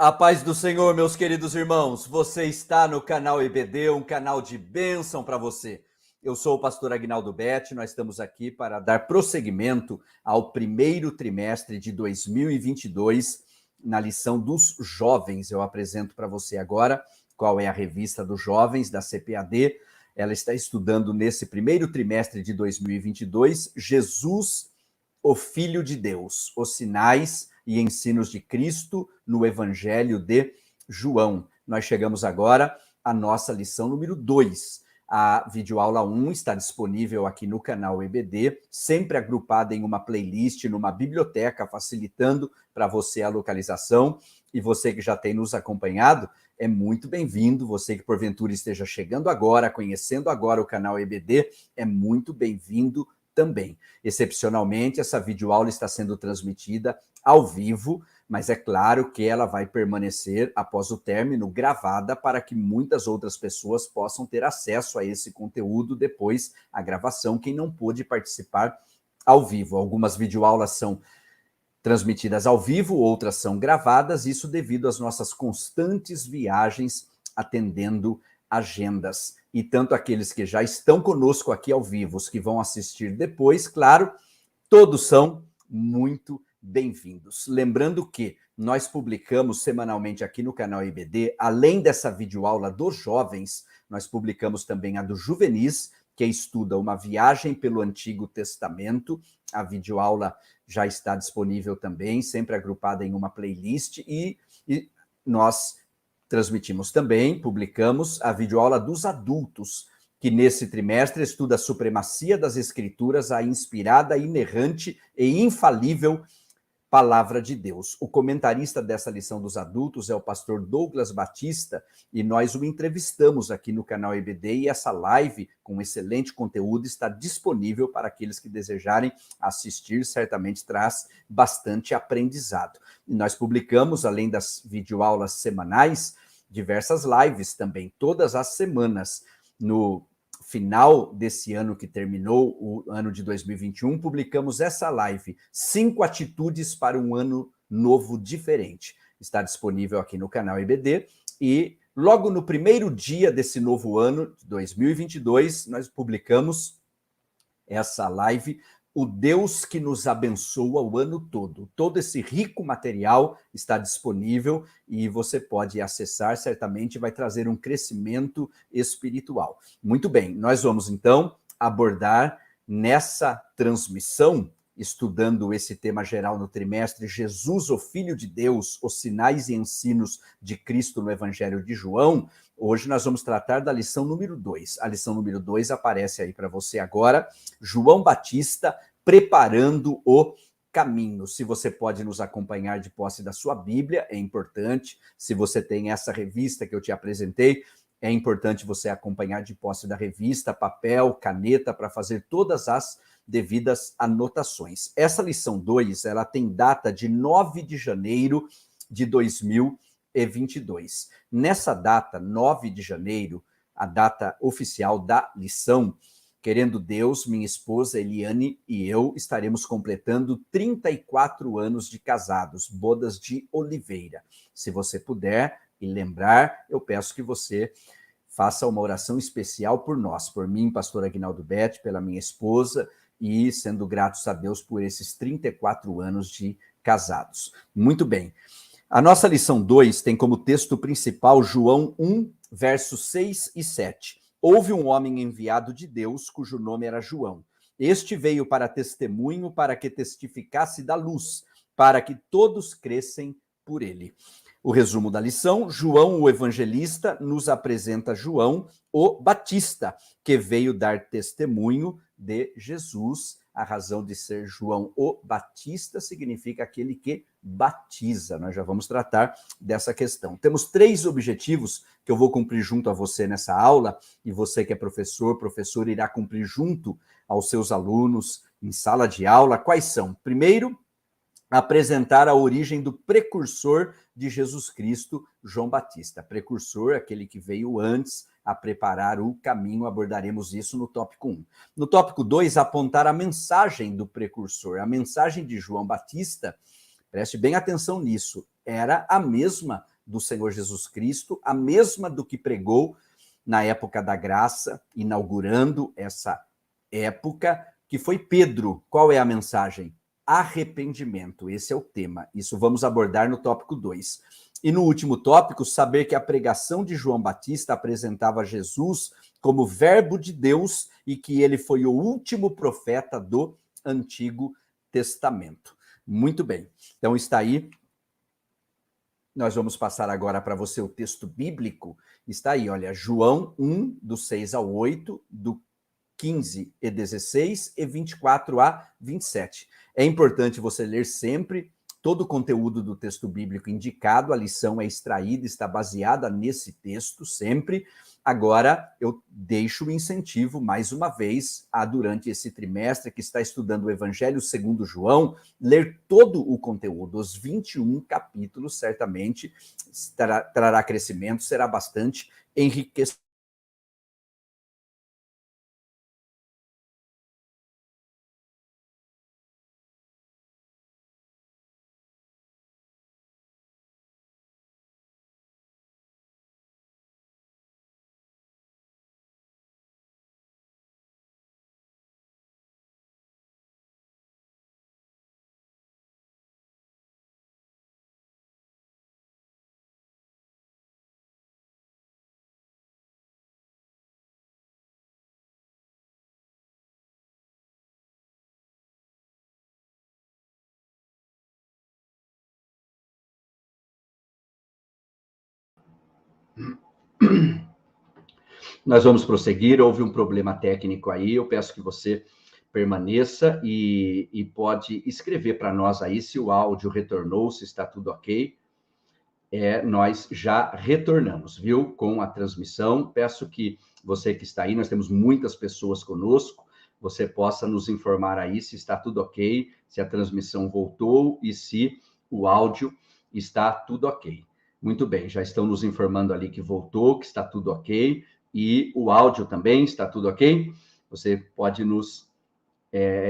A paz do Senhor, meus queridos irmãos. Você está no canal EBD, um canal de bênção para você. Eu sou o pastor Aguinaldo Betti, nós estamos aqui para dar prosseguimento ao primeiro trimestre de 2022, na lição dos jovens. Eu apresento para você agora qual é a revista dos jovens da CPAD. Ela está estudando nesse primeiro trimestre de 2022, Jesus, o Filho de Deus, os sinais e ensinos de Cristo no Evangelho de João. Nós chegamos agora à nossa lição número 2. A videoaula 1 está disponível aqui no canal EBD, sempre agrupada em uma playlist, numa biblioteca, facilitando para você a localização. E você que já tem nos acompanhado, é muito bem-vindo. Você que porventura esteja chegando agora, conhecendo agora o canal EBD, é muito bem-vindo também. Excepcionalmente, essa videoaula está sendo transmitida ao vivo, mas é claro que ela vai permanecer, após o término, gravada para que muitas outras pessoas possam ter acesso a esse conteúdo depois, a gravação, quem não pôde participar ao vivo. Algumas videoaulas são transmitidas ao vivo, outras são gravadas, isso devido às nossas constantes viagens atendendo agendas. E tanto aqueles que já estão conosco aqui ao vivo, os que vão assistir depois, claro, todos são muito bem-vindos. Lembrando que nós publicamos semanalmente aqui no canal IBD, além dessa videoaula dos jovens, nós publicamos também a do Juvenis, que estuda uma viagem pelo Antigo Testamento. A videoaula já está disponível também, sempre agrupada em uma playlist, e nós transmitimos também, publicamos a videoaula dos adultos, que nesse trimestre estuda a supremacia das Escrituras, a inspirada, inerrante e infalível Palavra de Deus. O comentarista dessa lição dos adultos é o pastor Douglas Batista, e nós o entrevistamos aqui no canal EBD, e essa live com excelente conteúdo está disponível para aqueles que desejarem assistir, certamente traz bastante aprendizado. E nós publicamos, além das videoaulas semanais, diversas lives também, todas as semanas. No final desse ano que terminou, o ano de 2021, publicamos essa live, 5 atitudes para um ano novo diferente. Está disponível aqui no canal EBD, e logo no primeiro dia desse novo ano, 2022, nós publicamos essa live, O Deus que nos abençoa o ano todo. Todo esse rico material está disponível e você pode acessar, certamente vai trazer um crescimento espiritual. Muito bem, nós vamos então abordar nessa transmissão, estudando esse tema geral no trimestre, Jesus, o Filho de Deus, os sinais e ensinos de Cristo no Evangelho de João. Hoje nós vamos tratar da lição número 2. A lição número 2 aparece aí para você agora, João Batista preparando o caminho. Se você pode nos acompanhar de posse da sua Bíblia, é importante. Se você tem essa revista que eu te apresentei, é importante você acompanhar de posse da revista, papel, caneta, para fazer todas as devidas anotações. Essa lição 2, ela tem data de 9 de janeiro de 2022. Nessa data, 9 de janeiro, a data oficial da lição, querendo Deus, minha esposa Eliane e eu estaremos completando 34 anos de casados, bodas de Oliveira. Se você puder e lembrar, eu peço que você faça uma oração especial por nós, por mim, pastor Aguinaldo Betti, pela minha esposa, e sendo gratos a Deus por esses 34 anos de casados. Muito bem. A nossa lição 2 tem como texto principal João 1, versos 6 e 7. Houve um homem enviado de Deus, cujo nome era João. Este veio para testemunho, para que testificasse da luz, para que todos crescem por ele. O resumo da lição: João, o evangelista, nos apresenta João, o Batista, que veio dar testemunho de Jesus. A razão de ser João o Batista significa aquele que batiza. Nós já vamos tratar dessa questão. Temos 3 objetivos que eu vou cumprir junto a você nessa aula, e você que é professor, irá cumprir junto aos seus alunos em sala de aula. Quais são? Primeiro, apresentar a origem do precursor de Jesus Cristo, João Batista. Precursor, aquele que veio antes a preparar o caminho, abordaremos isso no tópico 1. No tópico 2, apontar a mensagem do precursor. A mensagem de João Batista, preste bem atenção nisso, era a mesma do Senhor Jesus Cristo, a mesma do que pregou na época da graça, inaugurando essa época, que foi Pedro. Qual é a mensagem? Arrependimento, esse é o tema. Isso vamos abordar no tópico 2. E no último tópico, saber que a pregação de João Batista apresentava Jesus como verbo de Deus e que ele foi o último profeta do Antigo Testamento. Muito bem. Então está aí. Nós vamos passar agora para você o texto bíblico. Está aí, olha, João 1, do 6 ao 8, do 15 e 16 e 24 a 27. É importante você ler sempre todo o conteúdo do texto bíblico indicado, a lição é extraída, está baseada nesse texto sempre. Agora, eu deixo o incentivo, mais uma vez, a durante esse trimestre que está estudando o Evangelho segundo João, ler todo o conteúdo, os 21 capítulos, certamente trará crescimento, será bastante enriquecedor. Nós vamos prosseguir, houve um problema técnico aí, eu peço que você permaneça e pode escrever para nós aí se o áudio retornou, se está tudo ok. Nós já retornamos, viu, com a transmissão. Peço que você que está aí, nós temos muitas pessoas conosco, você possa nos informar aí se está tudo ok, se a transmissão voltou e se o áudio está tudo ok. Muito bem, já estão nos informando ali que voltou, que está tudo ok, e o áudio também está tudo ok. Você pode nos...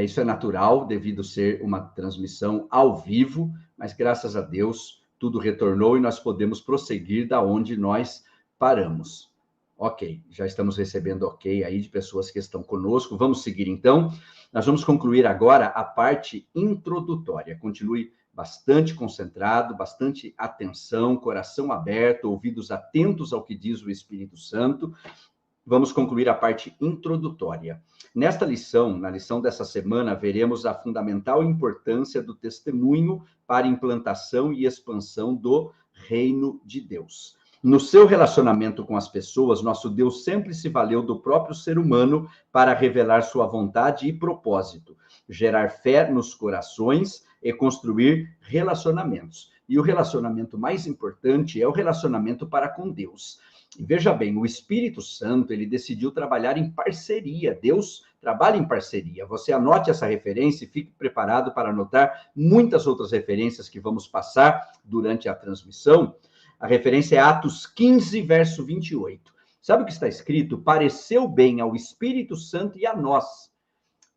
isso é natural, devido ser uma transmissão ao vivo, mas graças a Deus tudo retornou e nós podemos prosseguir da onde nós paramos. Ok, já estamos recebendo ok aí de pessoas que estão conosco. Vamos seguir então. Nós vamos concluir agora a parte introdutória. Continue bastante concentrado, bastante atenção, coração aberto, ouvidos atentos ao que diz o Espírito Santo. Vamos concluir a parte introdutória. Nesta lição, na lição dessa semana, veremos a fundamental importância do testemunho para implantação e expansão do reino de Deus. No seu relacionamento com as pessoas, nosso Deus sempre se valeu do próprio ser humano para revelar sua vontade e propósito, gerar fé nos corações e construir relacionamentos. E o relacionamento mais importante é o relacionamento para com Deus. E veja bem, o Espírito Santo, ele decidiu trabalhar em parceria. Deus trabalha em parceria. Você anote essa referência e fique preparado para anotar muitas outras referências que vamos passar durante a transmissão. A referência é Atos 15, verso 28. Sabe o que está escrito? Pareceu bem ao Espírito Santo e a nós.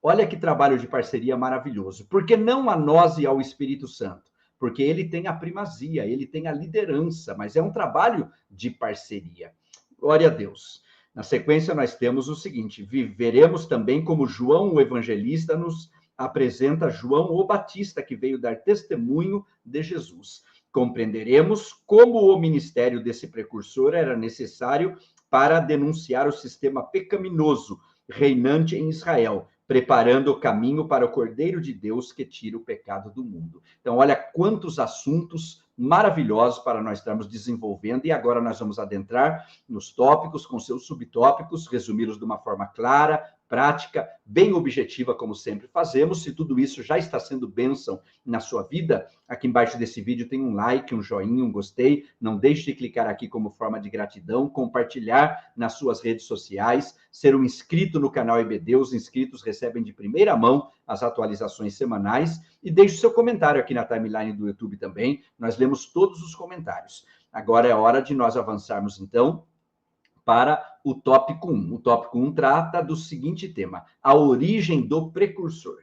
Olha que trabalho de parceria maravilhoso. Por que não a nós e ao Espírito Santo? Porque ele tem a primazia, ele tem a liderança, mas é um trabalho de parceria. Glória a Deus. Na sequência, nós temos o seguinte: viveremos também como João, o evangelista, nos apresenta João o Batista, que veio dar testemunho de Jesus. Compreenderemos como o ministério desse precursor era necessário para denunciar o sistema pecaminoso reinante em Israel, preparando o caminho para o Cordeiro de Deus que tira o pecado do mundo. Então, olha quantos assuntos maravilhosos para nós estarmos desenvolvendo, e agora nós vamos adentrar nos tópicos, com seus subtópicos, resumi-los de uma forma clara, prática, bem objetiva, como sempre fazemos. Se tudo isso já está sendo bênção na sua vida, aqui embaixo desse vídeo tem um like, um joinha, um gostei. Não deixe de clicar aqui como forma de gratidão, compartilhar nas suas redes sociais, ser um inscrito no canal EBD. Os inscritos recebem de primeira mão as atualizações semanais. E deixe o seu comentário aqui na timeline do YouTube também. Nós lemos todos os comentários. Agora é hora de nós avançarmos, então, para o tópico 1. O tópico 1 trata do seguinte tema: a origem do precursor.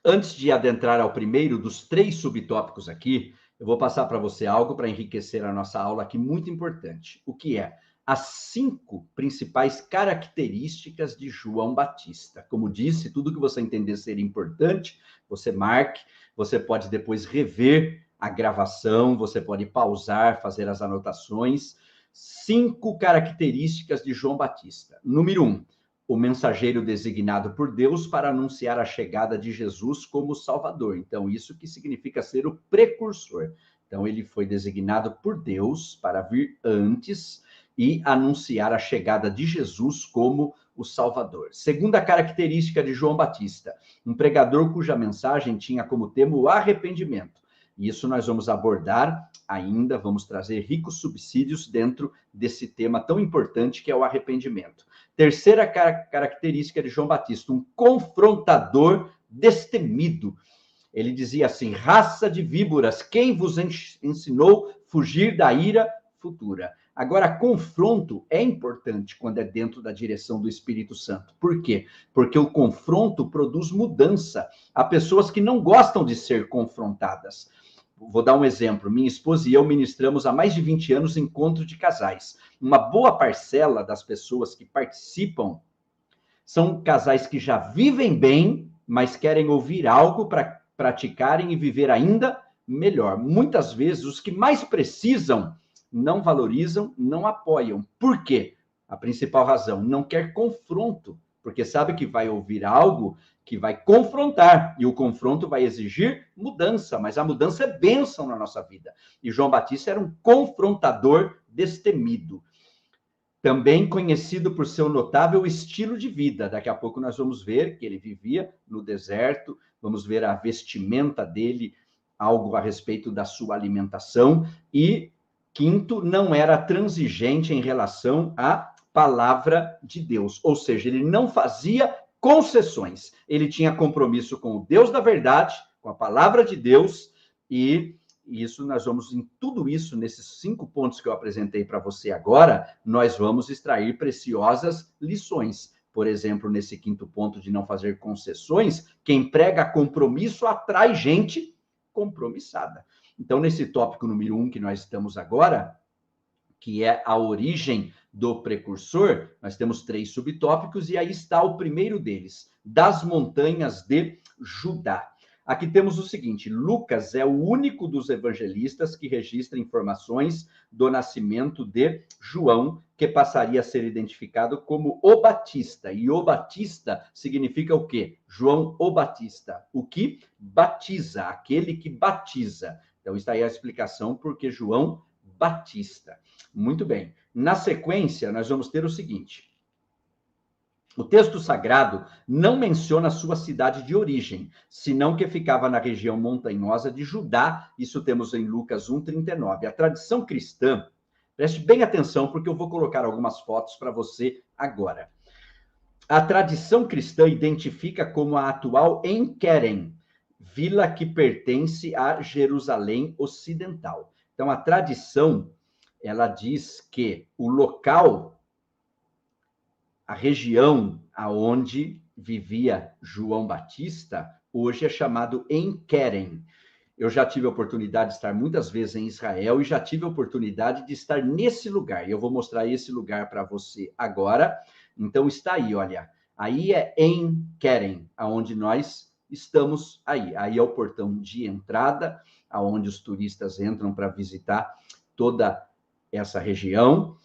Antes de adentrar ao primeiro dos 3 subtópicos aqui, eu vou passar para você algo para enriquecer a nossa aula aqui, muito importante. O que é? As 5 principais características de João Batista. Como disse, tudo que você entender ser importante, você marque, você pode depois rever a gravação, você pode pausar, fazer as anotações. 5 características de João Batista. Número 1, o mensageiro designado por Deus para anunciar a chegada de Jesus como Salvador. Então, isso que significa ser o precursor. Então, ele foi designado por Deus para vir antes e anunciar a chegada de Jesus como o Salvador. Segunda característica de João Batista, um pregador cuja mensagem tinha como tema o arrependimento. Isso nós vamos abordar ainda, vamos trazer ricos subsídios dentro desse tema tão importante que é o arrependimento. Terceira característica de João Batista, um confrontador destemido. Ele dizia assim: raça de víboras, quem vos ensinou fugir da ira futura? Agora, confronto é importante quando é dentro da direção do Espírito Santo. Por quê? Porque o confronto produz mudança. Há pessoas que não gostam de ser confrontadas. Vou dar um exemplo. Minha esposa e eu ministramos há mais de 20 anos encontro de casais. Uma boa parcela das pessoas que participam são casais que já vivem bem, mas querem ouvir algo para praticarem e viver ainda melhor. Muitas vezes, os que mais precisam não valorizam, não apoiam. Por quê? A principal razão, não quer confronto, porque sabe que vai ouvir algo que vai confrontar, e o confronto vai exigir mudança, mas a mudança é bênção na nossa vida. E João Batista era um confrontador destemido, também conhecido por seu notável estilo de vida. Daqui a pouco nós vamos ver que ele vivia no deserto, vamos ver a vestimenta dele, algo a respeito da sua alimentação, e quinto, não era transigente em relação à palavra de Deus, ou seja, ele não fazia concessões, ele tinha compromisso com o Deus da verdade, com a palavra de Deus, e isso nós vamos, em tudo isso, nesses 5 pontos que eu apresentei para você agora, nós vamos extrair preciosas lições. Por exemplo, nesse 5º ponto de não fazer concessões, quem prega compromisso atrai gente compromissada. Então, nesse tópico número 1 que nós estamos agora, que é a origem do precursor, nós temos 3 subtópicos, e aí está o primeiro deles, das montanhas de Judá. Aqui temos o seguinte: Lucas é o único dos evangelistas que registra informações do nascimento de João, que passaria a ser identificado como o Batista. E o Batista significa o quê? João o Batista, o que batiza, aquele que batiza. Então está aí a explicação porque João Batista. Muito bem. Na sequência, nós vamos ter o seguinte: o texto sagrado não menciona sua cidade de origem, senão que ficava na região montanhosa de Judá. Isso temos em Lucas 1:39. A tradição cristã, preste bem atenção, porque eu vou colocar algumas fotos para você agora. A tradição cristã identifica como a atual En-Kerem, vila que pertence a Jerusalém Ocidental. Então, a tradição, ela diz que o local, a região aonde vivia João Batista, hoje é chamado En-Kerem. Eu já tive a oportunidade de estar muitas vezes em Israel e já tive a oportunidade de estar nesse lugar. E eu vou mostrar esse lugar para você agora. Então está aí, olha. Aí é En-Kerem, aonde nós estamos aí. Aí é o portão de entrada, aonde os turistas entram para visitar toda essa região.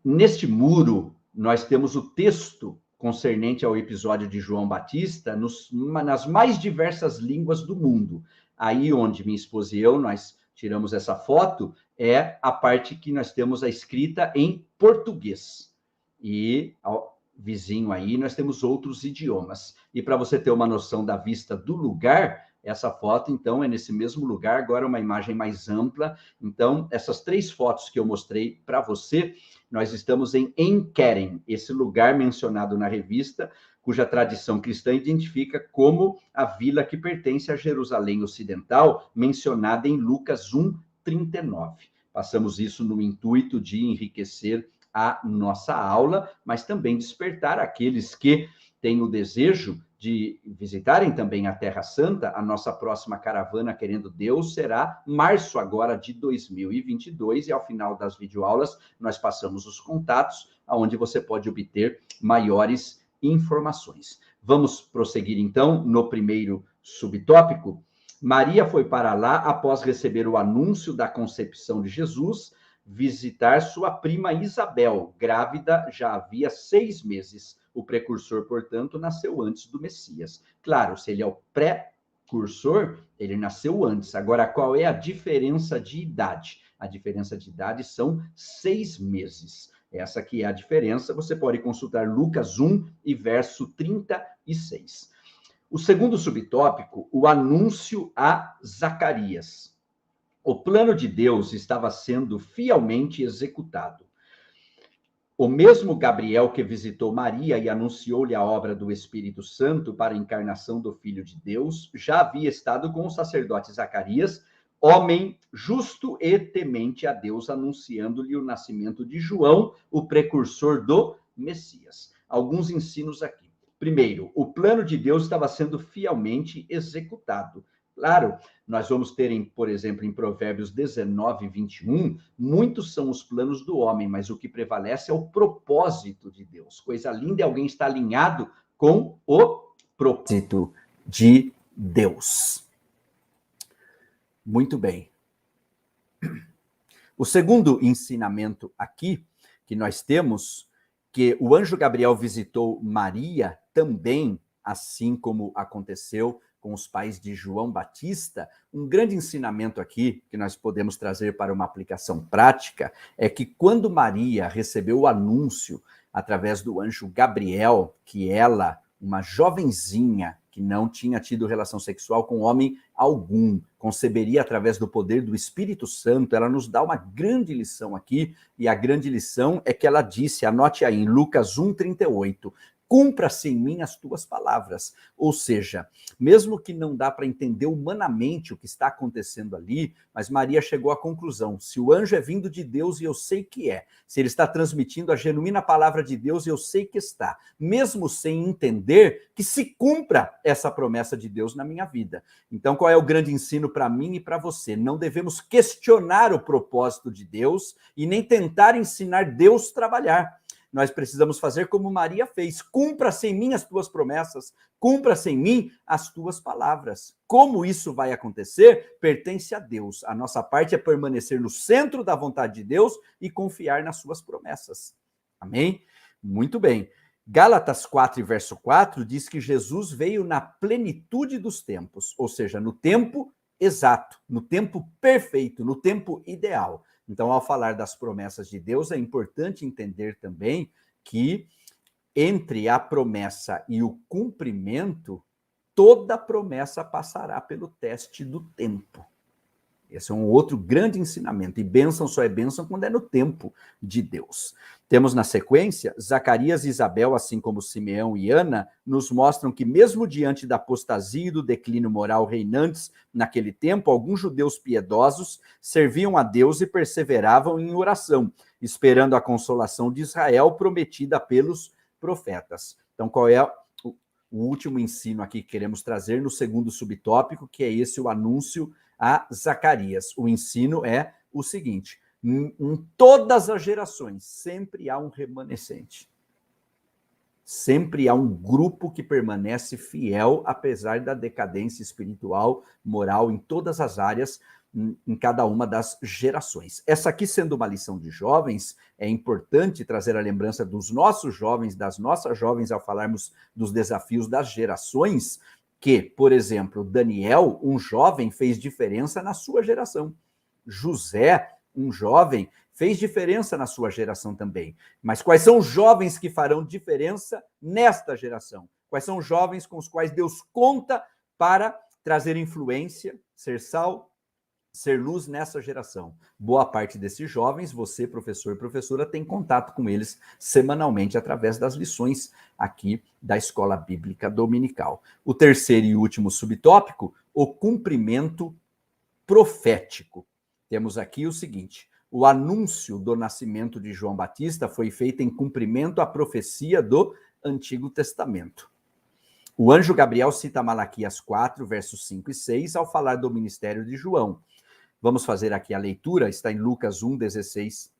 Neste muro, nós temos o texto concernente ao episódio de João Batista nas mais diversas línguas do mundo. Aí onde minha esposa e eu, nós tiramos essa foto, é a parte que nós temos a escrita em português. E ao vizinho aí, nós temos outros idiomas. E para você ter uma noção da vista do lugar, essa foto, então, é nesse mesmo lugar, agora uma imagem mais ampla. Então, essas 3 fotos que eu mostrei para você, nós estamos em En-Kerem, esse lugar mencionado na revista, cuja tradição cristã identifica como a vila que pertence a Jerusalém Ocidental, mencionada em Lucas 1:39. Passamos isso no intuito de enriquecer a nossa aula, mas também despertar aqueles que têm o desejo de visitarem também a Terra Santa, a nossa próxima caravana, querendo Deus, será março agora de 2022, e ao final das videoaulas nós passamos os contatos, onde você pode obter maiores informações. Vamos prosseguir então no primeiro subtópico. Maria foi para lá após receber o anúncio da concepção de Jesus, visitar sua prima Isabel, grávida já havia 6 meses. O precursor, portanto, nasceu antes do Messias. Claro, se ele é o precursor, ele nasceu antes. Agora, qual é a diferença de idade? A diferença de idade são 6 meses. Essa aqui é a diferença. Você pode consultar Lucas 1 e verso 36. O segundo subtópico, o anúncio a Zacarias. O plano de Deus estava sendo fielmente executado. O mesmo Gabriel que visitou Maria e anunciou-lhe a obra do Espírito Santo para a encarnação do Filho de Deus, já havia estado com o sacerdote Zacarias, homem justo e temente a Deus, anunciando-lhe o nascimento de João, o precursor do Messias. Alguns ensinos aqui. Primeiro, o plano de Deus estava sendo fielmente executado. Claro, nós vamos ter, por exemplo, em Provérbios 19, 21, muitos são os planos do homem, mas o que prevalece é o propósito de Deus. Coisa linda é alguém estar alinhado com o propósito de Deus. Muito bem. O segundo ensinamento aqui que nós temos, que o anjo Gabriel visitou Maria também, assim como aconteceu com os pais de João Batista. Um grande ensinamento aqui, que nós podemos trazer para uma aplicação prática, é que quando Maria recebeu o anúncio através do anjo Gabriel, que ela, uma jovenzinha, que não tinha tido relação sexual com homem algum, conceberia através do poder do Espírito Santo, ela nos dá uma grande lição aqui, e a grande lição é que ela disse, anote aí, em Lucas 1,38, cumpra-se em mim as tuas palavras. Ou seja, mesmo que não dá para entender humanamente o que está acontecendo ali, mas Maria chegou à conclusão, se o anjo é vindo de Deus, e eu sei que é, se ele está transmitindo a genuína palavra de Deus, eu sei que está, mesmo sem entender, que se cumpra essa promessa de Deus na minha vida. Então, qual é o grande ensino para mim e para você? Não devemos questionar o propósito de Deus e nem tentar ensinar Deus a trabalhar. Nós precisamos fazer como Maria fez. Cumpra-se em mim as tuas promessas, cumpra-se em mim as tuas palavras. Como isso vai acontecer, pertence a Deus. A nossa parte é permanecer no centro da vontade de Deus e confiar nas suas promessas. Amém? Muito bem. Gálatas 4, verso 4, diz que Jesus veio na plenitude dos tempos, ou seja, no tempo exato, no tempo perfeito, no tempo ideal. Então, ao falar das promessas de Deus, é importante entender também que entre a promessa e o cumprimento, toda promessa passará pelo teste do tempo. Esse é um outro grande ensinamento. E bênção só é bênção quando é no tempo de Deus. Temos na sequência, Zacarias e Isabel, assim como Simeão e Ana, nos mostram que mesmo diante da apostasia e do declínio moral reinantes naquele tempo, alguns judeus piedosos serviam a Deus e perseveravam em oração, esperando a consolação de Israel prometida pelos profetas. Então, qual é o último ensino aqui que queremos trazer no segundo subtópico, que é esse, o anúncio a Zacarias? O ensino é o seguinte: em todas as gerações sempre há um remanescente. Sempre há um grupo que permanece fiel, apesar da decadência espiritual, moral, em todas as áreas, em cada uma das gerações. Essa aqui, sendo uma lição de jovens, é importante trazer a lembrança dos nossos jovens, das nossas jovens, ao falarmos dos desafios das gerações, que, por exemplo, Daniel, um jovem, fez diferença na sua geração. José, um jovem, fez diferença na sua geração também. Mas quais são os jovens que farão diferença nesta geração? Quais são os jovens com os quais Deus conta para trazer influência, ser sal, ser luz nessa geração? Boa parte desses jovens, você, professor e professora, tem contato com eles semanalmente através das lições aqui da Escola Bíblica Dominical. O terceiro e último subtópico, o cumprimento profético. Temos aqui o seguinte: o anúncio do nascimento de João Batista foi feito em cumprimento à profecia do Antigo Testamento. O anjo Gabriel cita Malaquias 4, versos 5 e 6, ao falar do ministério de João. Vamos fazer aqui a leitura, está em Lucas 1, 16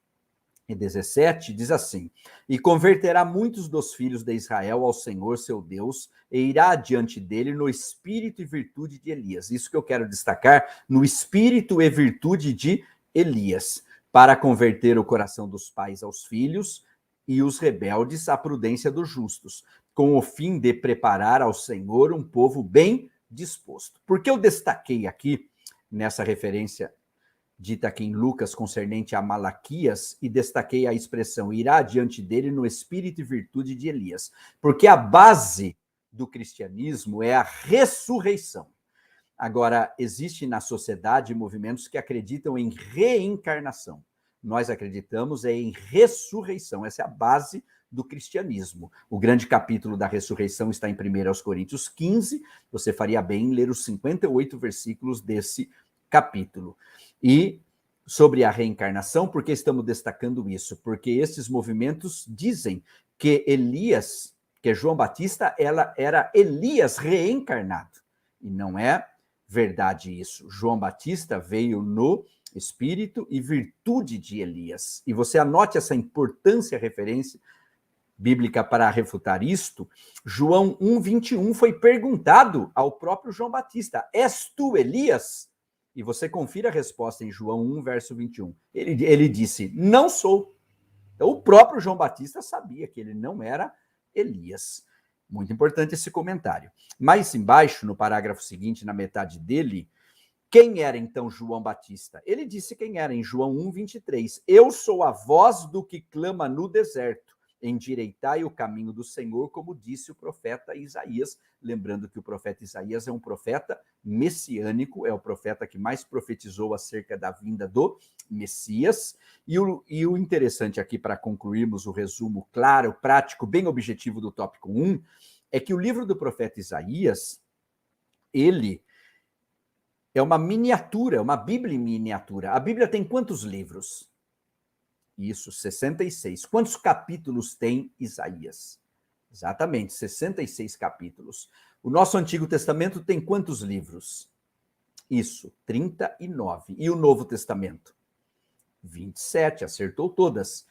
e 17, diz assim: e converterá muitos dos filhos de Israel ao Senhor seu Deus, e irá adiante dele no espírito e virtude de Elias. Isso que eu quero destacar, no espírito e virtude de Elias, para converter o coração dos pais aos filhos e os rebeldes à prudência dos justos, com o fim de preparar ao Senhor um povo bem disposto. Por que eu destaquei aqui, nessa referência dita aqui em Lucas, concernente a Malaquias, e destaquei a expressão irá diante dele no espírito e virtude de Elias, porque a base do cristianismo é a ressurreição. Agora, existe na sociedade movimentos que acreditam em reencarnação. Nós acreditamos em ressurreição, essa é a base do cristianismo. O grande capítulo da ressurreição está em 1 Coríntios 15, você faria bem em ler os 58 versículos desse capítulo. E sobre a reencarnação, por que estamos destacando isso? Porque esses movimentos dizem que Elias, que João Batista, ela era Elias reencarnado. E não é verdade isso. João Batista veio no espírito e virtude de Elias. E você anote essa importância, referência bíblica para refutar isto. João 1:21 foi perguntado ao próprio João Batista: és tu Elias? E você confira a resposta em João 1, verso 21. Ele disse, não sou. Então, o próprio João Batista sabia que ele não era Elias. Muito importante esse comentário. Mais embaixo, no parágrafo seguinte, na metade dele, quem era então João Batista? Ele disse quem era em João 1:23. Eu sou a voz do que clama no deserto. Endireitai o caminho do Senhor, como disse o profeta Isaías. Lembrando que o profeta Isaías é um profeta messiânico, é o profeta que mais profetizou acerca da vinda do Messias. E o interessante aqui, para concluirmos o resumo claro, prático, bem objetivo do tópico 1, é que o livro do profeta Isaías, ele é uma miniatura, uma Bíblia em miniatura. A Bíblia tem quantos livros? Isso, 66. Quantos capítulos tem Isaías? Exatamente, 66 capítulos. O nosso Antigo Testamento tem quantos livros? Isso, 39. E o Novo Testamento? 27, acertou todas.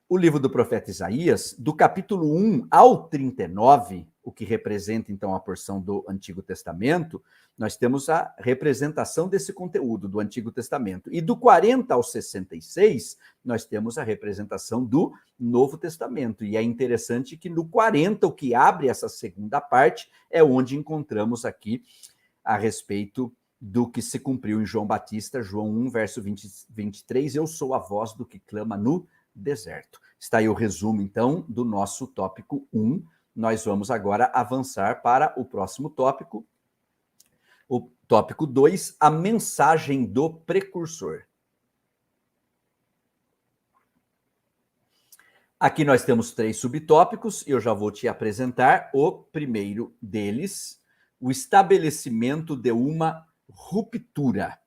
O livro do profeta Isaías, do capítulo 1 ao 39, o que representa então a porção do Antigo Testamento, nós temos a representação desse conteúdo do Antigo Testamento. E do 40 ao 66, nós temos a representação do Novo Testamento. E é interessante que no 40, o que abre essa segunda parte, é onde encontramos aqui a respeito do que se cumpriu em João Batista, João 1, verso 23, eu sou a voz do que clama no deserto. Está aí o resumo, então, do nosso tópico 1. Nós vamos agora avançar para o próximo tópico. O tópico 2, a mensagem do precursor. Aqui nós temos 3 subtópicos, e eu já vou te apresentar o primeiro deles, o estabelecimento de uma ruptura.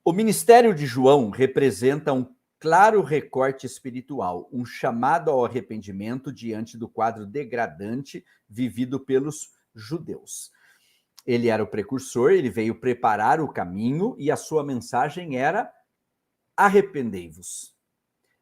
O ministério de João representa um claro recorte espiritual, um chamado ao arrependimento diante do quadro degradante vivido pelos judeus. Ele era o precursor, ele veio preparar o caminho e a sua mensagem era arrependei-vos.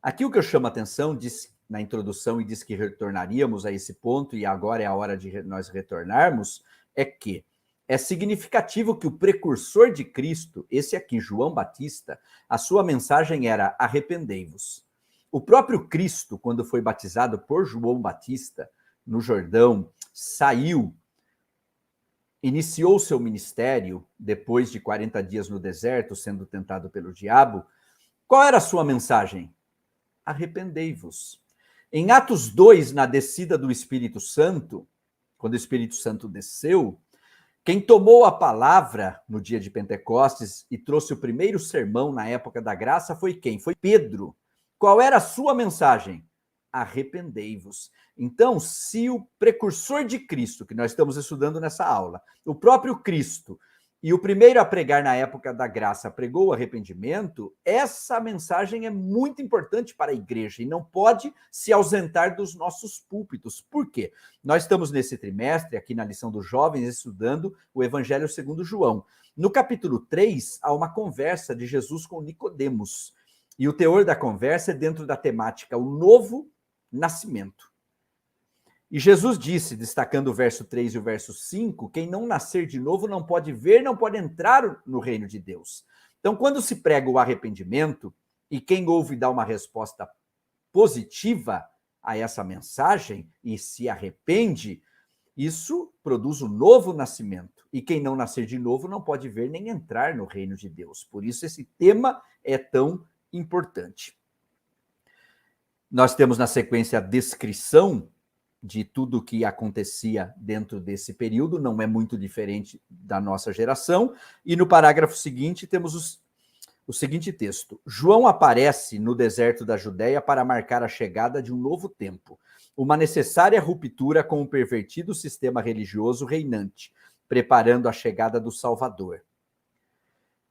Aqui o que eu chamo a atenção, diz na introdução e diz que retornaríamos a esse ponto e agora é a hora de nós retornarmos, é que é significativo que o precursor de Cristo, esse aqui, João Batista, a sua mensagem era arrependei-vos. O próprio Cristo, quando foi batizado por João Batista no Jordão, saiu, iniciou seu ministério depois de 40 dias no deserto, sendo tentado pelo diabo. Qual era a sua mensagem? Arrependei-vos. Em Atos 2, na descida do Espírito Santo, quando o Espírito Santo desceu, quem tomou a palavra no dia de Pentecostes e trouxe o primeiro sermão na época da graça foi quem? Foi Pedro. Qual era a sua mensagem? Arrependei-vos. Então, se o precursor de Cristo, que nós estamos estudando nessa aula, o próprio Cristo, e o primeiro a pregar na época da graça pregou o arrependimento, essa mensagem é muito importante para a igreja e não pode se ausentar dos nossos púlpitos. Por quê? Nós estamos nesse trimestre, aqui na lição dos jovens, estudando o Evangelho segundo João. No capítulo 3, há uma conversa de Jesus com Nicodemos. E o teor da conversa é dentro da temática o novo nascimento. E Jesus disse, destacando o verso 3 e o verso 5, quem não nascer de novo não pode ver, não pode entrar no reino de Deus. Então, quando se prega o arrependimento, e quem ouve dá uma resposta positiva a essa mensagem e se arrepende, isso produz um novo nascimento. E quem não nascer de novo não pode ver nem entrar no reino de Deus. Por isso esse tema é tão importante. Nós temos na sequência a descrição de tudo o que acontecia dentro desse período, não é muito diferente da nossa geração. E no parágrafo seguinte temos o seguinte texto. João aparece no deserto da Judéia para marcar a chegada de um novo tempo, uma necessária ruptura com o pervertido sistema religioso reinante, preparando a chegada do Salvador.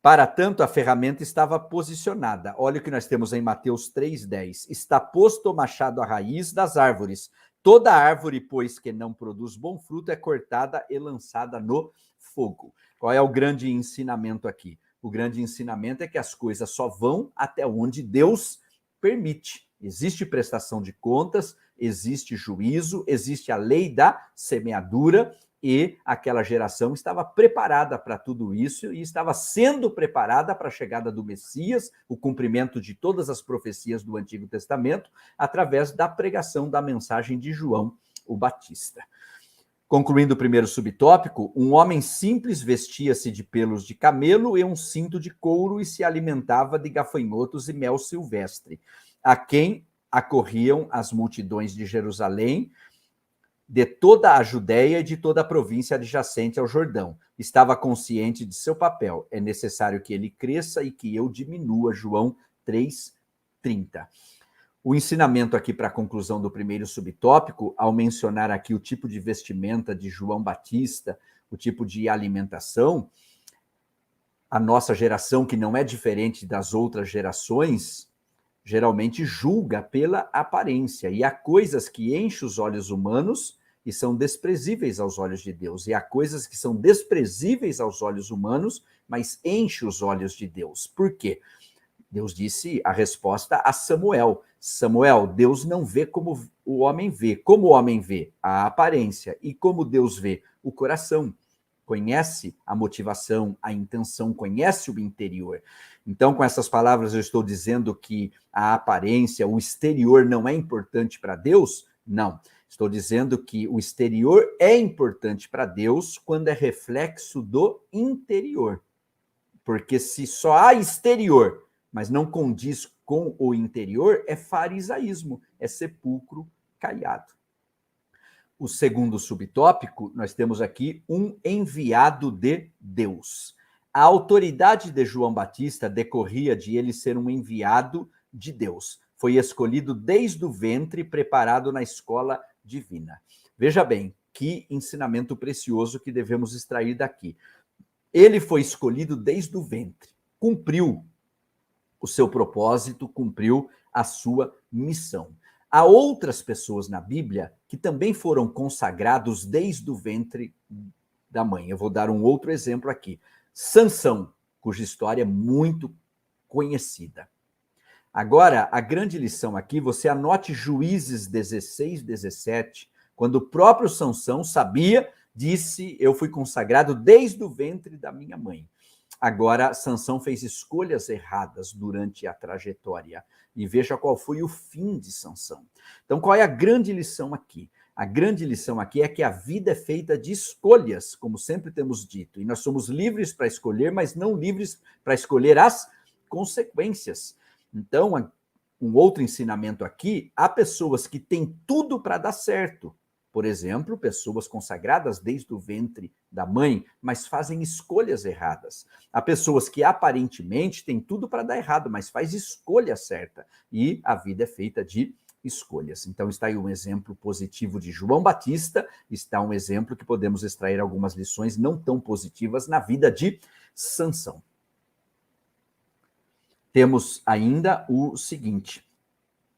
Para tanto, a ferramenta estava posicionada. Olha o que nós temos em Mateus 3,10. Está posto o machado à raiz das árvores. Toda árvore, pois, que não produz bom fruto, é cortada e lançada no fogo. Qual é o grande ensinamento aqui? O grande ensinamento é que as coisas só vão até onde Deus permite. Existe prestação de contas, existe juízo, existe a lei da semeadura, e aquela geração estava preparada para tudo isso e estava sendo preparada para a chegada do Messias, o cumprimento de todas as profecias do Antigo Testamento, através da pregação da mensagem de João o Batista. Concluindo o primeiro subtópico, um homem simples vestia-se de pelos de camelo e um cinto de couro e se alimentava de gafanhotos e mel silvestre, a quem acorriam as multidões de Jerusalém, de toda a Judéia e de toda a província adjacente ao Jordão. Estava consciente de seu papel. É necessário que ele cresça e que eu diminua. João 3,30. O ensinamento aqui para a conclusão do primeiro subtópico, ao mencionar aqui o tipo de vestimenta de João Batista, o tipo de alimentação, a nossa geração, que não é diferente das outras gerações, geralmente julga pela aparência, e há coisas que enchem os olhos humanos e são desprezíveis aos olhos de Deus, e há coisas que são desprezíveis aos olhos humanos, mas enchem os olhos de Deus. Por quê? Deus disse a resposta a Samuel. Samuel, Deus não vê como o homem vê. Como o homem vê? A aparência. E como Deus vê? O coração. Conhece a motivação, a intenção, conhece o interior. Então, com essas palavras, eu estou dizendo que a aparência, o exterior não é importante para Deus? Não. Estou dizendo que o exterior é importante para Deus quando é reflexo do interior. Porque se só há exterior, mas não condiz com o interior, é farisaísmo, é sepulcro caiado. O segundo subtópico, nós temos aqui um enviado de Deus. A autoridade de João Batista decorria de ele ser um enviado de Deus. Foi escolhido desde o ventre, preparado na escola divina. Veja bem, que ensinamento precioso que devemos extrair daqui. Ele foi escolhido desde o ventre, cumpriu o seu propósito, cumpriu a sua missão. Há outras pessoas na Bíblia que também foram consagrados desde o ventre da mãe. Eu vou dar um outro exemplo aqui. Sansão, cuja história é muito conhecida. Agora, a grande lição aqui, você anote Juízes 16, 17, quando o próprio Sansão sabia, disse, eu fui consagrado desde o ventre da minha mãe. Agora, Sansão fez escolhas erradas durante a trajetória. E veja qual foi o fim de Sansão. Então, qual é a grande lição aqui? A grande lição aqui é que a vida é feita de escolhas, como sempre temos dito. E nós somos livres para escolher, mas não livres para escolher as consequências. Então, um outro ensinamento aqui, há pessoas que têm tudo para dar certo. Por exemplo, pessoas consagradas desde o ventre da mãe, mas fazem escolhas erradas. Há pessoas que aparentemente têm tudo para dar errado, mas faz escolha certa. E a vida é feita de escolhas. Então está aí um exemplo positivo de João Batista, está um exemplo que podemos extrair algumas lições não tão positivas na vida de Sansão. Temos ainda o seguinte: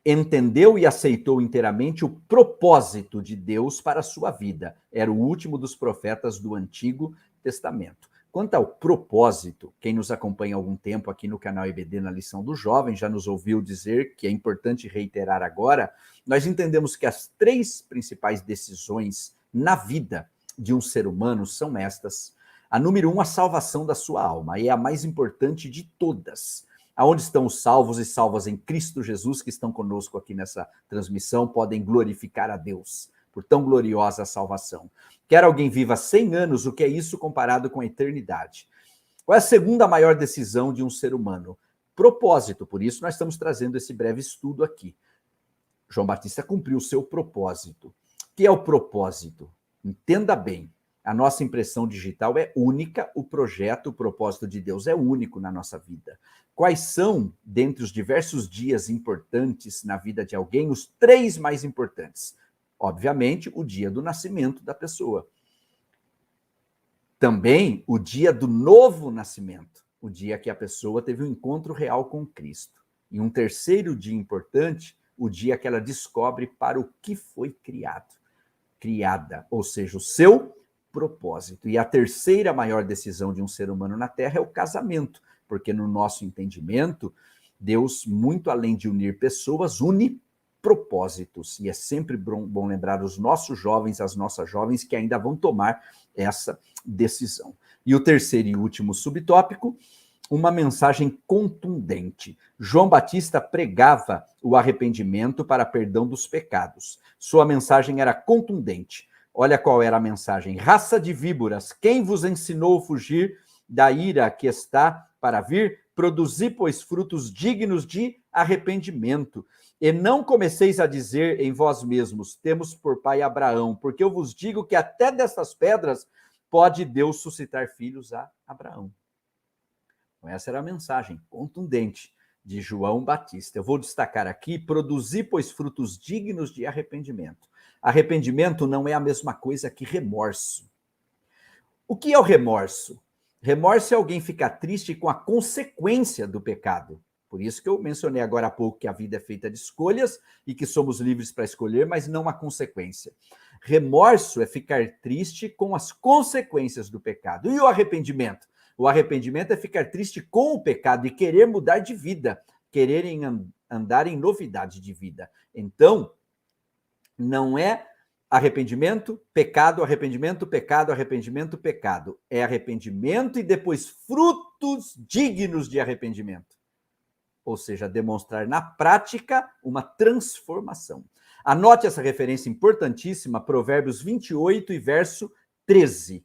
entendeu e aceitou inteiramente o propósito de Deus para a sua vida. Era o último dos profetas do Antigo Testamento. Quanto ao propósito, quem nos acompanha há algum tempo aqui no canal IBD na Lição do Jovem já nos ouviu dizer, que é importante reiterar agora, nós entendemos que as 3 principais decisões na vida de um ser humano são estas. A número 1, a salvação da sua alma, é a mais importante de todas. Aonde estão os salvos e salvas em Cristo Jesus que estão conosco aqui nessa transmissão, podem glorificar a Deus por tão gloriosa salvação. Quer alguém viva 100 anos, o que é isso comparado com a eternidade? Qual é a segunda maior decisão de um ser humano? Propósito, por isso nós estamos trazendo esse breve estudo aqui. João Batista cumpriu o seu propósito. O que é o propósito? Entenda bem, a nossa impressão digital é única, o projeto, o propósito de Deus é único na nossa vida. Quais são, dentre os diversos dias importantes na vida de alguém, os 3 mais importantes? Obviamente, o dia do nascimento da pessoa. Também o dia do novo nascimento, o dia que a pessoa teve um encontro real com Cristo. E um terceiro dia importante, o dia que ela descobre para o que foi criada, ou seja, o seu propósito. E a terceira maior decisão de um ser humano na Terra é o casamento, porque no nosso entendimento, Deus, muito além de unir pessoas, une propósitos. E é sempre bom lembrar os nossos jovens, as nossas jovens, que ainda vão tomar essa decisão. E o terceiro e último subtópico, uma mensagem contundente. João Batista pregava o arrependimento para perdão dos pecados. Sua mensagem era contundente. Olha qual era a mensagem: raça de víboras, quem vos ensinou a fugir da ira que está para vir? Produzi, pois, frutos dignos de arrependimento. E não comeceis a dizer em vós mesmos, temos por pai Abraão, porque eu vos digo que até dessas pedras pode Deus suscitar filhos a Abraão. Então, essa era a mensagem contundente de João Batista. Eu vou destacar aqui: produzi, pois, frutos dignos de arrependimento. Arrependimento não é a mesma coisa que remorso. O que é o remorso? Remorso é alguém ficar triste com a consequência do pecado. Por isso que eu mencionei agora há pouco que a vida é feita de escolhas e que somos livres para escolher, mas não a consequência. Remorso é ficar triste com as consequências do pecado. E o arrependimento? O arrependimento é ficar triste com o pecado e querer mudar de vida, querer andar em novidade de vida. Então, não é arrependimento, pecado, arrependimento, pecado, arrependimento, pecado. É arrependimento e depois frutos dignos de arrependimento. Ou seja, demonstrar na prática uma transformação. Anote essa referência importantíssima, Provérbios 28 e verso 13.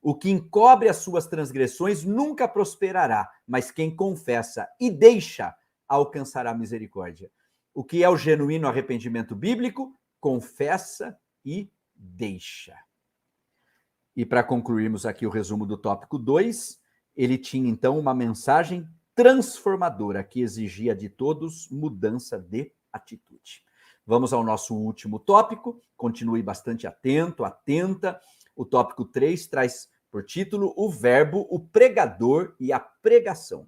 O que encobre as suas transgressões nunca prosperará, mas quem confessa e deixa alcançará misericórdia. O que é o genuíno arrependimento bíblico? Confessa e deixa. E para concluirmos aqui o resumo do tópico 2, ele tinha então uma mensagem transformadora que exigia de todos mudança de atitude. Vamos ao nosso último tópico, continue bastante atento, atenta. O tópico 3 traz por título o verbo, o pregador e a pregação.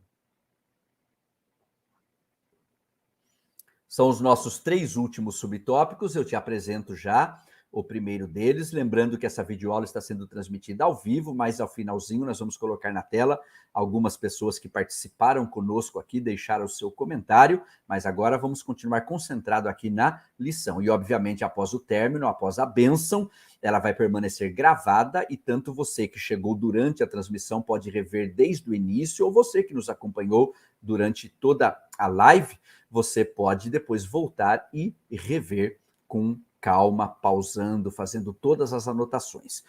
São os nossos 3 últimos subtópicos, eu te apresento já o primeiro deles, lembrando que essa videoaula está sendo transmitida ao vivo, mas ao finalzinho nós vamos colocar na tela algumas pessoas que participaram conosco aqui, deixaram o seu comentário, mas agora vamos continuar concentrado aqui na lição. E, obviamente, após o término, após a bênção, ela vai permanecer gravada e tanto você que chegou durante a transmissão pode rever desde o início, ou você que nos acompanhou durante toda a live, você pode depois voltar e rever com calma, pausando, fazendo todas as anotações.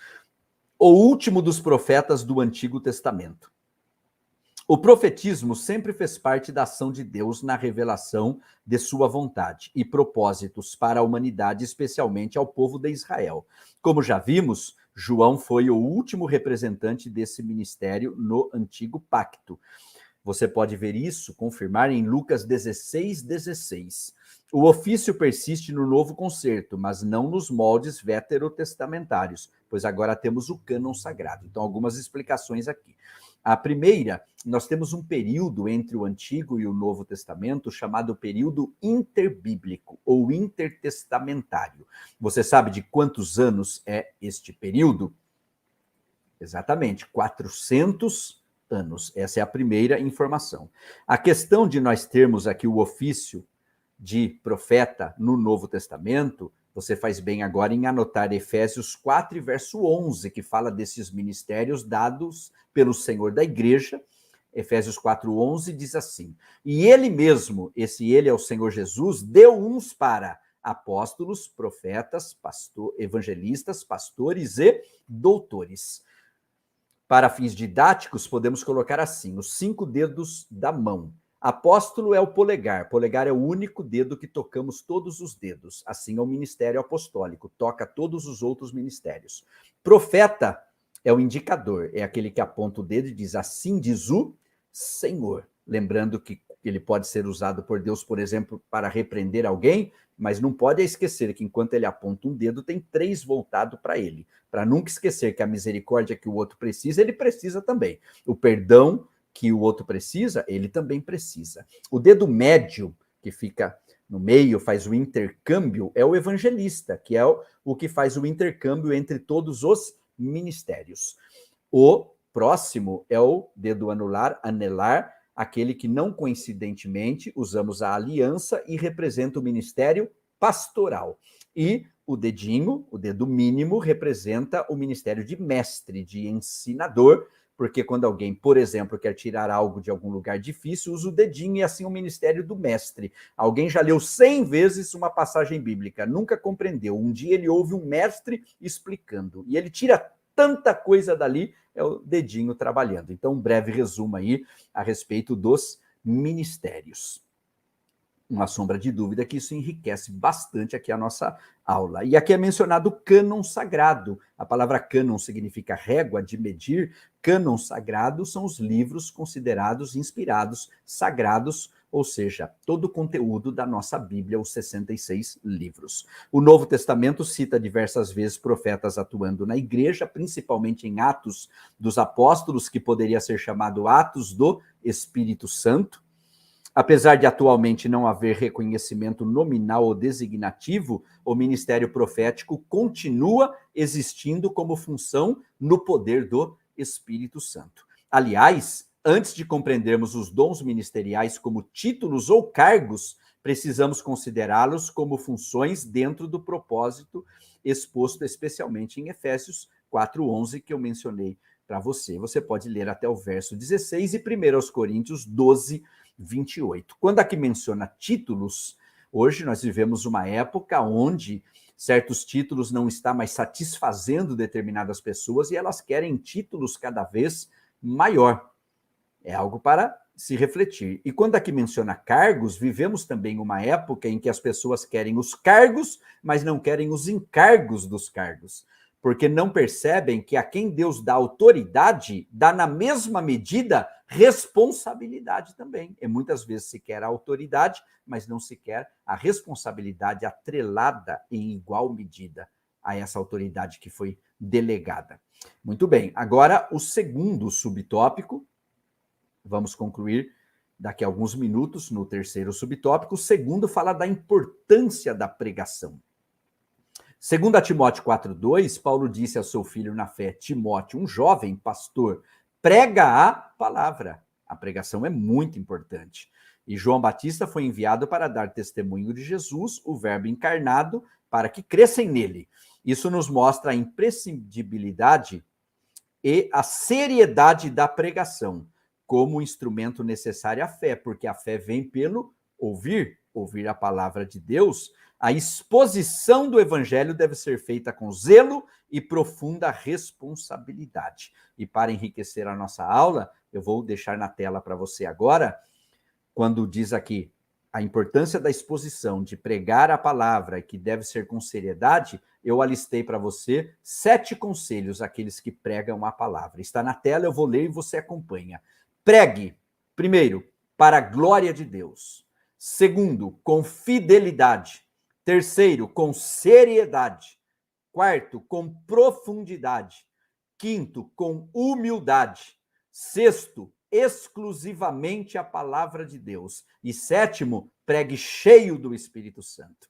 O último dos profetas do Antigo Testamento. O profetismo sempre fez parte da ação de Deus na revelação de sua vontade e propósitos para a humanidade, especialmente ao povo de Israel. Como já vimos, João foi o último representante desse ministério no Antigo Pacto. Você pode ver isso, confirmar em Lucas 16:16. O ofício persiste no Novo Concerto, mas não nos moldes veterotestamentários, pois agora temos o cânon sagrado. Então, algumas explicações aqui. A primeira, nós temos um período entre o Antigo e o Novo Testamento chamado período interbíblico ou intertestamentário. Você sabe de quantos anos é este período? Exatamente, 400 anos. Essa é a primeira informação. A questão de nós termos aqui o ofício de profeta no Novo Testamento, você faz bem agora em anotar Efésios 4, verso 11, que fala desses ministérios dados pelo Senhor da igreja. Efésios 4, 11 diz assim: e ele mesmo, esse ele é o Senhor Jesus, deu uns para apóstolos, profetas, evangelistas, pastores e doutores. Para fins didáticos, podemos colocar assim: os 5 dedos da mão. Apóstolo é o polegar. Polegar é o único dedo que tocamos todos os dedos. Assim é o ministério apostólico, toca todos os outros ministérios. Profeta é o indicador, é aquele que aponta o dedo e diz: assim diz o Senhor. Lembrando que ele pode ser usado por Deus, por exemplo, para repreender alguém, mas não pode esquecer que enquanto ele aponta um dedo, tem 3 voltado para ele. Para nunca esquecer que a misericórdia que o outro precisa, ele precisa também. O perdão que o outro precisa, ele também precisa. O dedo médio, que fica no meio, faz o intercâmbio, é o evangelista, que é o que faz o intercâmbio entre todos os ministérios. O próximo é o dedo anular, anelar, aquele que não coincidentemente usamos a aliança e representa o ministério pastoral. E o dedinho, o dedo mínimo, representa o ministério de mestre, de ensinador, porque quando alguém, por exemplo, quer tirar algo de algum lugar difícil, usa o dedinho e assim o ministério do mestre. Alguém já leu 100 vezes uma passagem bíblica, nunca compreendeu. Um dia ele ouve um mestre explicando e ele tira tanta coisa dali, é o dedinho trabalhando. Então, um breve resumo aí a respeito dos ministérios. Uma sombra de dúvida que isso enriquece bastante aqui a nossa aula. E aqui é mencionado o cânon sagrado. A palavra cânon significa régua de medir. Cânon sagrado são os livros considerados inspirados, sagrados, ou seja, todo o conteúdo da nossa Bíblia, os 66 livros. O Novo Testamento cita diversas vezes profetas atuando na igreja, principalmente em Atos dos Apóstolos, que poderia ser chamado Atos do Espírito Santo. Apesar de atualmente não haver reconhecimento nominal ou designativo, o ministério profético continua existindo como função no poder do Espírito Santo. Aliás, antes de compreendermos os dons ministeriais como títulos ou cargos, precisamos considerá-los como funções dentro do propósito exposto especialmente em Efésios 4:11, que eu mencionei para você. Você pode ler até o verso 16 e 1 Coríntios 12, 28. Quando aqui menciona títulos, hoje nós vivemos uma época onde certos títulos não estão mais satisfazendo determinadas pessoas e elas querem títulos cada vez maior. É algo para se refletir. E quando aqui menciona cargos, vivemos também uma época em que as pessoas querem os cargos, mas não querem os encargos dos cargos, porque não percebem que a quem Deus dá autoridade, dá na mesma medida responsabilidade também. E muitas vezes se quer a autoridade, mas não se quer a responsabilidade atrelada em igual medida a essa autoridade que foi delegada. Muito bem, agora o segundo subtópico, vamos concluir daqui a alguns minutos no terceiro subtópico. O segundo fala da importância da pregação. Segundo a Timóteo 4:2, Paulo disse ao seu filho na fé, Timóteo, um jovem pastor, prega a palavra. A pregação é muito importante. E João Batista foi enviado para dar testemunho de Jesus, o Verbo encarnado, para que crescem nele. Isso nos mostra a imprescindibilidade e a seriedade da pregação como instrumento necessário à fé, porque a fé vem pelo ouvir a palavra de Deus. A exposição do evangelho deve ser feita com zelo e profunda responsabilidade. E para enriquecer a nossa aula, eu vou deixar na tela para você agora, quando diz aqui a importância da exposição, de pregar a palavra, que deve ser com seriedade, eu alistei para você 7 conselhos àqueles que pregam a palavra. Está na tela, eu vou ler e você acompanha. Pregue, primeiro, para a glória de Deus. Segundo, com fidelidade. Terceiro, com seriedade. Quarto, com profundidade. Quinto, com humildade. Sexto, exclusivamente a palavra de Deus. E sétimo, pregue cheio do Espírito Santo.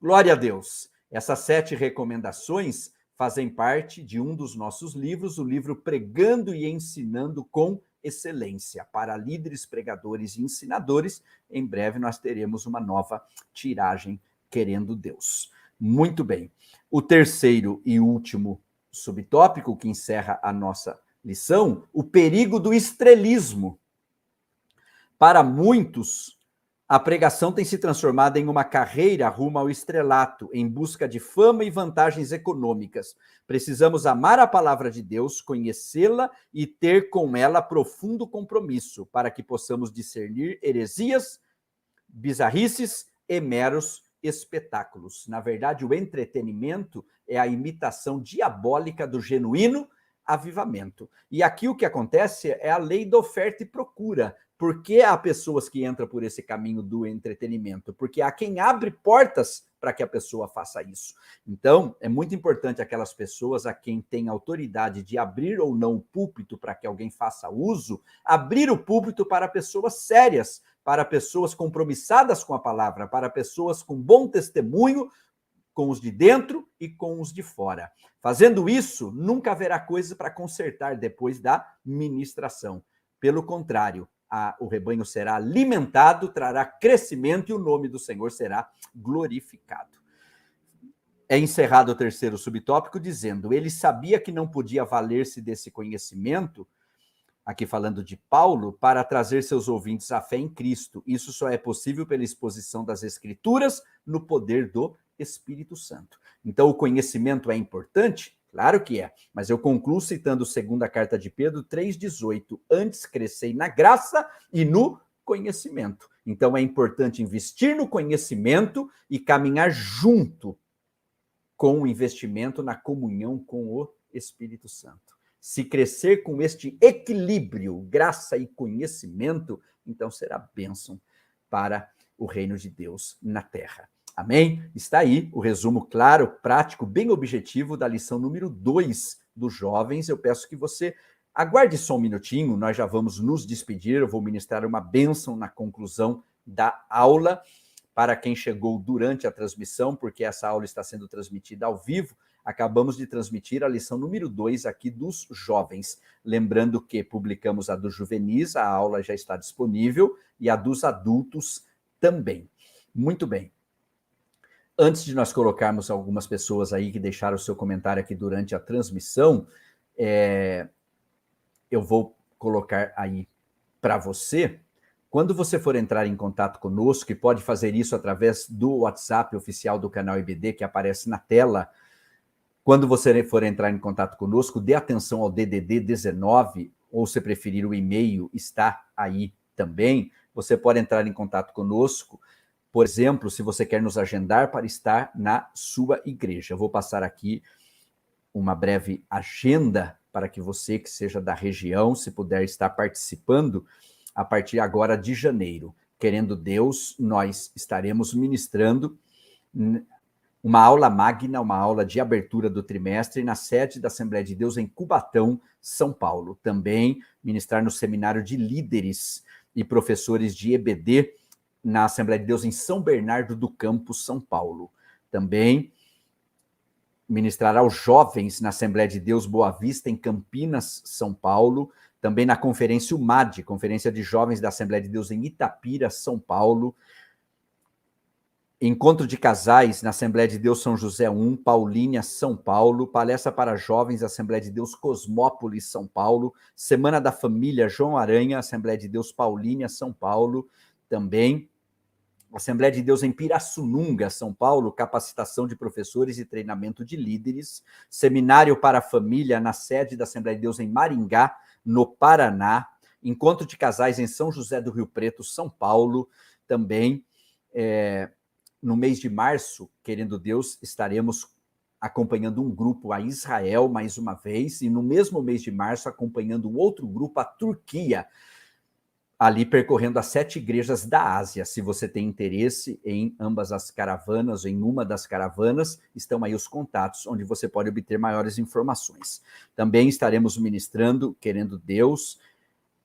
Glória a Deus. Essas 7 recomendações fazem parte de um dos nossos livros, o livro Pregando e Ensinando com Excelência, para líderes, pregadores e ensinadores. Em breve nós teremos uma nova tiragem, querendo Deus. Muito bem. O terceiro e último subtópico que encerra a nossa lição, o perigo do estrelismo. Para muitos, a pregação tem se transformado em uma carreira rumo ao estrelato, em busca de fama e vantagens econômicas. Precisamos amar a palavra de Deus, conhecê-la e ter com ela profundo compromisso, para que possamos discernir heresias, bizarrices e meros espetáculos. Na verdade, o entretenimento é a imitação diabólica do genuíno avivamento. E aqui o que acontece é a lei da oferta e procura. Por que há pessoas que entram por esse caminho do entretenimento? Porque há quem abre portas para que a pessoa faça isso. Então, é muito importante aquelas pessoas a quem tem autoridade de abrir ou não o púlpito para que alguém faça uso, abrir o púlpito para pessoas sérias, para pessoas compromissadas com a palavra, para pessoas com bom testemunho, com os de dentro e com os de fora. Fazendo isso, nunca haverá coisa para consertar depois da ministração. Pelo contrário, o rebanho será alimentado, trará crescimento e o nome do Senhor será glorificado. É encerrado o terceiro subtópico dizendo: ele sabia que não podia valer-se desse conhecimento, aqui falando de Paulo, para trazer seus ouvintes à fé em Cristo. Isso só é possível pela exposição das Escrituras no poder do Espírito Santo. Então, o conhecimento é importante? Claro que é, mas eu concluo citando a segunda carta de Pedro 3,18. Antes crescei na graça e no conhecimento. Então, é importante investir no conhecimento e caminhar junto com o investimento na comunhão com o Espírito Santo. Se crescer com este equilíbrio, graça e conhecimento, então será bênção para o reino de Deus na terra. Amém? Está aí o resumo claro, prático, bem objetivo da lição número 2 dos jovens. Eu peço que você aguarde só um minutinho, nós já vamos nos despedir, eu vou ministrar uma bênção na conclusão da aula para quem chegou durante a transmissão, porque essa aula está sendo transmitida ao vivo. Acabamos de transmitir a lição número 2 aqui dos jovens. Lembrando que publicamos a dos juvenis, a aula já está disponível, e a dos adultos também. Muito bem. Antes de nós colocarmos algumas pessoas aí que deixaram o seu comentário aqui durante a transmissão, eu vou colocar aí para você. Quando você for entrar em contato conosco, e pode fazer isso através do WhatsApp oficial do canal IBD, que aparece na tela. Quando você for entrar em contato conosco, dê atenção ao DDD 19, ou se preferir o e-mail, está aí também. Você pode entrar em contato conosco, por exemplo, se você quer nos agendar para estar na sua igreja. Eu vou passar aqui uma breve agenda para que você, que seja da região, se puder estar participando a partir agora de janeiro. Querendo Deus, nós estaremos ministrando uma aula magna, uma aula de abertura do trimestre na sede da Assembleia de Deus em Cubatão, São Paulo. Também ministrar no seminário de líderes e professores de EBD na Assembleia de Deus em São Bernardo do Campo, São Paulo. Também ministrar aos jovens na Assembleia de Deus Boa Vista, em Campinas, São Paulo. Também na Conferência UMAD, Conferência de Jovens da Assembleia de Deus em Itapira, São Paulo. Encontro de casais na Assembleia de Deus São José 1, Paulínia, São Paulo. Palestra para jovens, Assembleia de Deus Cosmópolis, São Paulo. Semana da Família, João Aranha, Assembleia de Deus Paulínia, São Paulo. Também Assembleia de Deus em Pirassununga, São Paulo, capacitação de professores e treinamento de líderes. Seminário para a Família na sede da Assembleia de Deus em Maringá, no Paraná. Encontro de casais em São José do Rio Preto, São Paulo. Também, no mês de março, querendo Deus, estaremos acompanhando um grupo a Israel, mais uma vez, e no mesmo mês de março, acompanhando um outro grupo, a Turquia. ali percorrendo as 7 igrejas da Ásia. Se você tem interesse em ambas as caravanas, ou em uma das caravanas, estão aí os contatos, onde você pode obter maiores informações. Também estaremos ministrando, querendo Deus,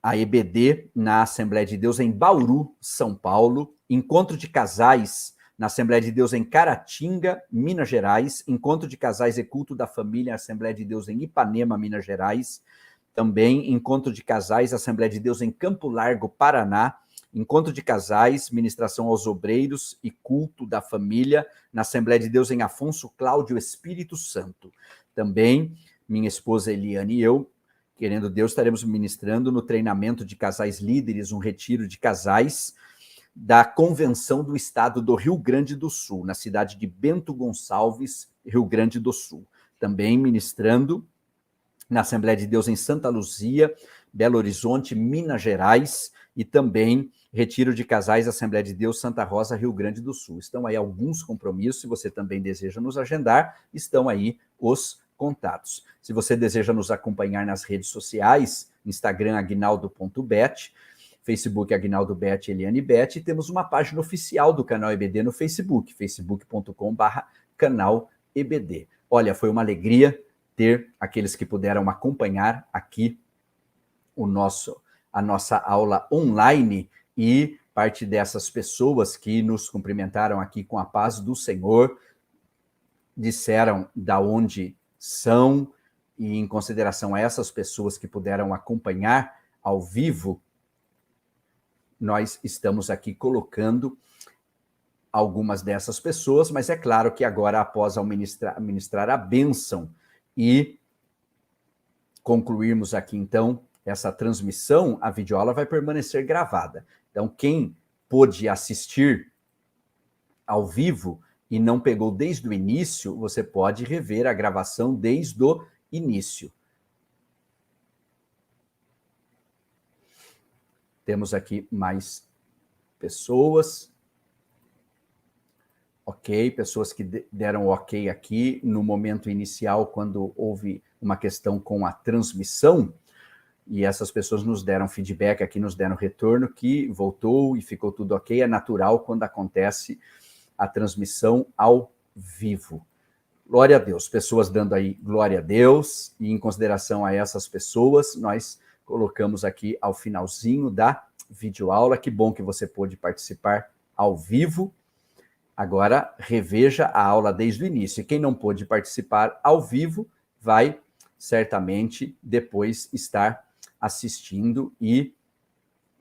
a EBD na Assembleia de Deus em Bauru, São Paulo, encontro de casais na Assembleia de Deus em Caratinga, Minas Gerais, encontro de casais e culto da família, Assembleia de Deus em Ipanema, Minas Gerais, também encontro de casais, Assembleia de Deus em Campo Largo, Paraná, encontro de casais, ministração aos obreiros e culto da família, na Assembleia de Deus em Afonso Cláudio, Espírito Santo. Também, minha esposa Eliane e eu, querendo Deus, estaremos ministrando no treinamento de casais líderes, um retiro de casais da Convenção do Estado do Rio Grande do Sul, na cidade de Bento Gonçalves, Rio Grande do Sul. Também ministrando na Assembleia de Deus em Santa Luzia, Belo Horizonte, Minas Gerais, e também retiro de casais, Assembleia de Deus, Santa Rosa, Rio Grande do Sul. Estão aí alguns compromissos, se você também deseja nos agendar, estão aí os contatos. Se você deseja nos acompanhar nas redes sociais, Instagram aguinaldo.bet, Facebook Aguinaldo Bet, Eliane Bet, e temos uma página oficial do canal EBD no Facebook, facebook.com/canal EBD. Olha, foi uma alegria ter aqueles que puderam acompanhar aqui a nossa aula online, e parte dessas pessoas que nos cumprimentaram aqui com a paz do Senhor, disseram da onde são, e em consideração a essas pessoas que puderam acompanhar ao vivo, nós estamos aqui colocando algumas dessas pessoas, mas é claro que agora, após ministrar a bênção e concluirmos aqui, então, essa transmissão, a videoaula vai permanecer gravada. Então, quem pôde assistir ao vivo e não pegou desde o início, você pode rever a gravação desde o início. Temos aqui mais pessoas. Ok, pessoas que deram ok aqui no momento inicial, quando houve uma questão com a transmissão, e essas pessoas nos deram feedback aqui, nos deram retorno, que voltou e ficou tudo ok. É natural quando acontece a transmissão ao vivo. Glória a Deus, pessoas dando aí glória a Deus, e em consideração a essas pessoas, nós colocamos aqui ao finalzinho da videoaula. Que bom que você pôde participar ao vivo. Agora, reveja a aula desde o início. E quem não pôde participar ao vivo, vai certamente depois estar assistindo e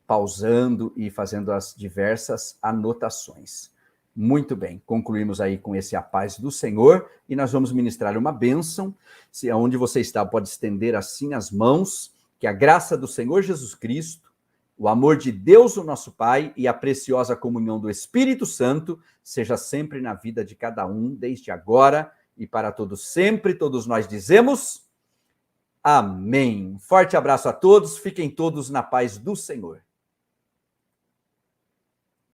pausando e fazendo as diversas anotações. Muito bem, concluímos aí com esse A Paz do Senhor, e nós vamos ministrar uma bênção. Se aonde você está, pode estender assim as mãos. Que a graça do Senhor Jesus Cristo, o amor de Deus, o nosso Pai, e a preciosa comunhão do Espírito Santo seja sempre na vida de cada um, desde agora e para todos sempre. Todos nós dizemos amém. Forte abraço a todos, fiquem todos na paz do Senhor.